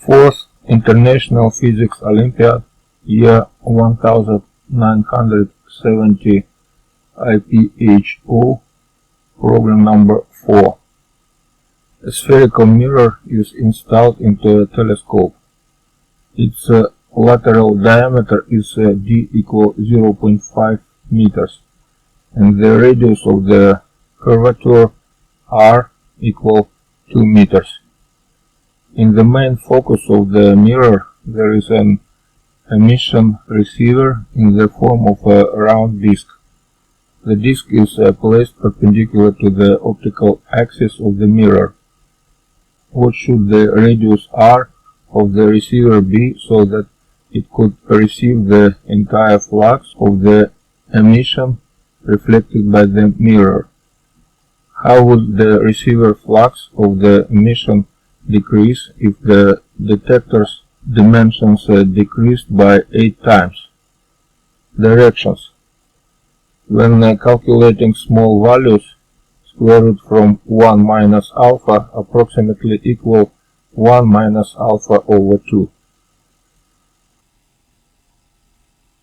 Fourth International Physics Olympiad year 1970 IPHO, problem number 4. A spherical mirror is installed into a telescope. Its lateral diameter is d equal 0.5 meters and the radius of the curvature r equal 2 meters. In the main focus of the mirror there is an emission receiver in the form of a round disc. The disc is placed perpendicular to the optical axis of the mirror. What should the radius r of the receiver be so that it could receive the entire flux of the emission reflected by the mirror? How would the receiver flux of the emission decrease if the detector's dimensions decreased by 8 times? Directions. When calculating small values, square root from 1 minus alpha approximately equal 1 minus alpha over 2.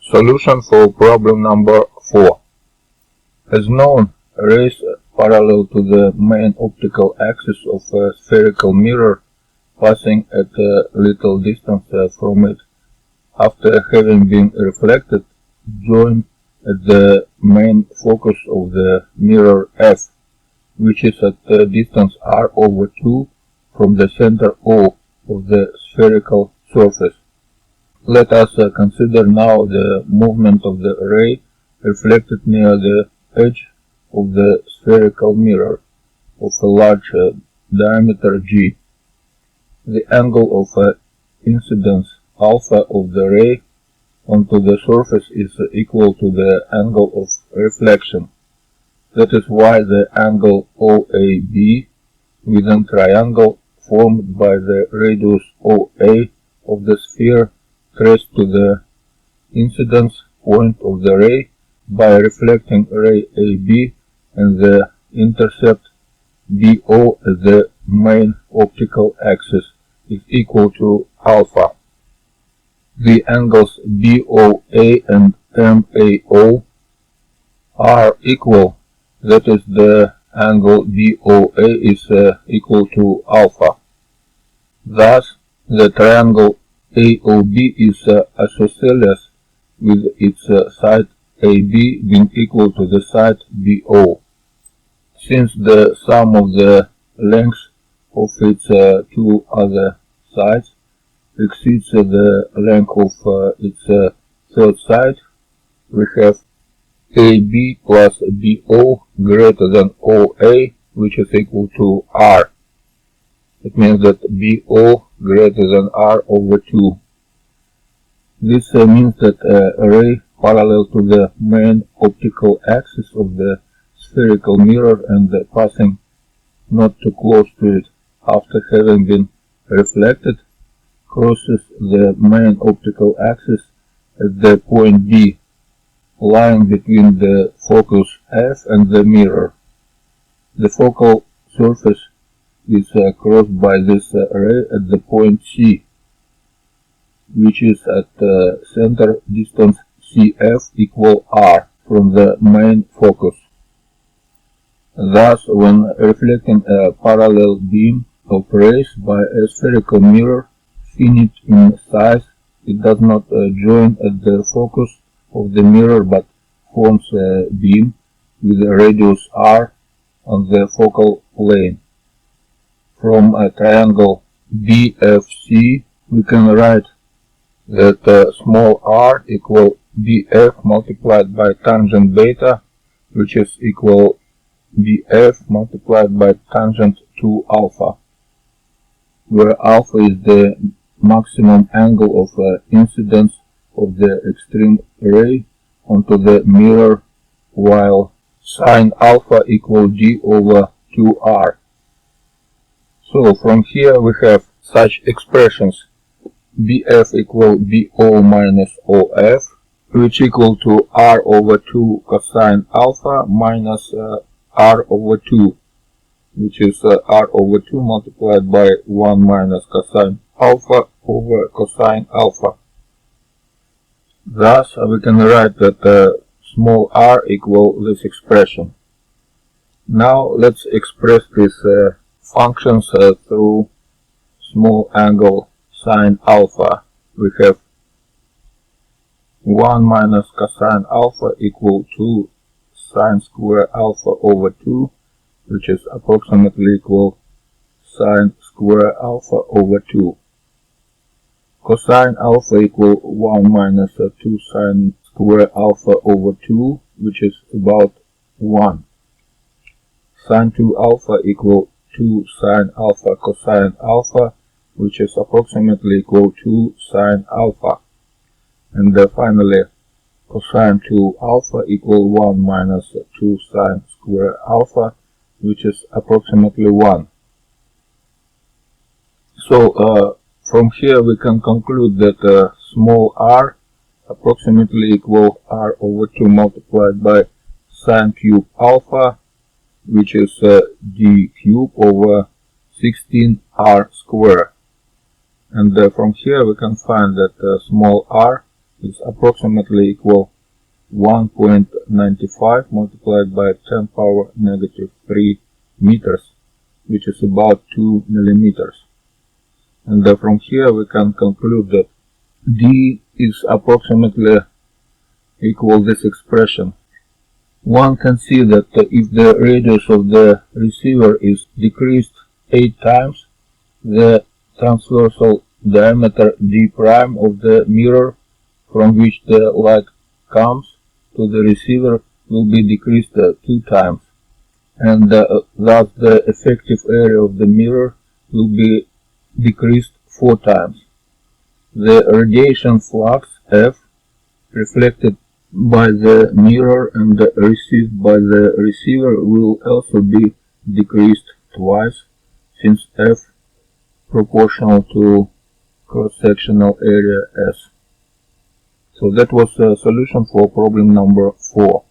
Solution for problem number 4. As known, rays parallel to the main optical axis of a spherical mirror passing at a little distance from it after having been reflected join at the main focus of the mirror F, which is at a distance r over 2 from the center O of the spherical surface. Let us consider now the movement of the ray reflected near the edge of the spherical mirror of a large diameter g. The angle of incidence alpha of the ray onto the surface is equal to the angle of reflection. That is why the angle OAB within triangle formed by the radius OA of the sphere traced to the incidence point of the ray by reflecting ray AB and the intercept BO at the main optical axis is equal to alpha. The angles BOA and MAO are equal, that is the angle BOA is equal to alpha. Thus, the triangle AOB is isosceles with its side AB being equal to the side BO. Since the sum of the lengths of its two other sides exceeds the length of its third side, we have AB plus BO greater than OA, which is equal to R. It means that BO greater than R over 2. This means that a ray parallel to the main optical axis of the spherical mirror and passing not too close to it after having been reflected crosses the main optical axis at the point B, lying between the focus F and the mirror. The focal surface is crossed by this ray at the point C, which is at center distance CF equal R from the main focus. Thus, when reflecting a parallel beam of rays by a spherical mirror finite in size, it does not join at the focus of the mirror but forms a beam with a radius r on the focal plane. From a triangle BFC we can write that small r equal BF multiplied by tangent beta, which is equal BF multiplied by tangent 2 alpha, where alpha is the maximum angle of incidence of the extreme ray onto the mirror, while sine alpha equal d over 2r. So from here we have such expressions: BF equal BO minus OF, which equal to r over 2 cosine alpha minus r over 2, which is r over 2 multiplied by 1 minus cosine alpha over cosine alpha. Thus, we can write that small r equal this expression. Now, let's express these functions through small angle sine alpha. We have 1 minus cosine alpha equal to sine square alpha over 2, which is approximately equal sine square alpha over 2. Cosine alpha equal 1 minus 2 sine square alpha over 2, which is about 1. Sine 2 alpha equal 2 sine alpha cosine alpha, which is approximately equal to sine alpha. And finally, cosine 2 alpha equal 1 minus 2 sine square alpha, which is approximately 1. So, from here we can conclude that small r approximately equal r over 2 multiplied by sine cube alpha, which is d cube over 16r square. And from here we can find that small r is approximately equal 1.95 multiplied by 10 power negative 3 meters, which is about 2 millimeters. And from here we can conclude that d is approximately equal this expression. One can see that if the radius of the receiver is decreased 8 times, the transversal diameter d prime of the mirror from which the light comes to the receiver will be decreased 2 times, and thus the effective area of the mirror will be decreased 4 times. The radiation flux F reflected by the mirror and received by the receiver will also be decreased twice, since F proportional to cross-sectional area S. So that was a solution for problem number 4.